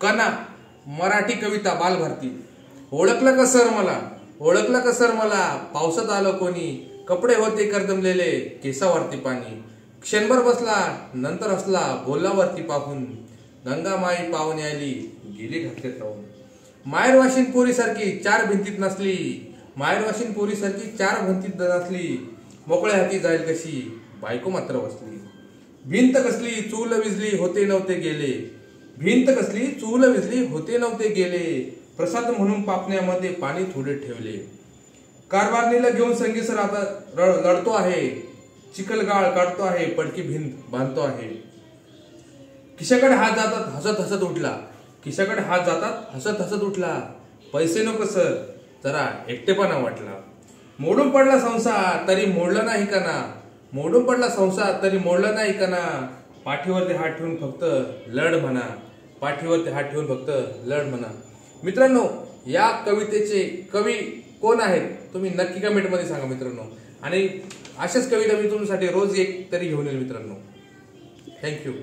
कना मराठी कविता बालभारती। ओळखलं का सर मला, ओळखलं का सर मला, पावसात आलं कोणी, कपडे होते करदमलेले, केसावरती पाणी, क्षणभर बसला नंतर हसला, बोलावरती पाहून, गंगा माई पाहुणे आली, गेली घातलेत राहून। माहेर वाशिन पोरी सारखी चार भिंतीत नसली, माहेर वाशिन पोरी सारखी चार भिंतीत नसली, मोकळ्या हाती जाईल कशी, बायको मात्र बसली। भिंत कसली चूल विजली होते नव्हते गेले, भिंत कसली चूल विजली होते नव्हते गेले, प्रसाद म्हणून पापण्यामध्ये पाणी थोडे ठेवले। कारभारणीला घेऊन संगीसर आता लढतो आहे, चिखलगाळ काढतो आहे, पडकी भिंत बांधतो आहे। खिशाकडे हात जातात हसत हसत उठला, खिशाकडे हात जातात हसत हसत उठला, पैसे नको सर जरा एकटेपणा वाटला। मोडून पडला संसार तरी मोडला नाही कना, मोडून पडला संसार तरी मोडला नाही कना, पाठीवरती हात ठेवून फक्त लढ म्हणा, पाठीवरती हात ठेवून फक्त लढ म्हणा। मित्रांनो, या कवितेचे कवी कोण आहेत तुम्ही नक्की कमेंट मध्ये सांगा मित्रांनो, आणि अशाच कविता मी तुमच्यासाठी रोज एक तरी घेऊन येईल मित्रांनो। थँक्यू।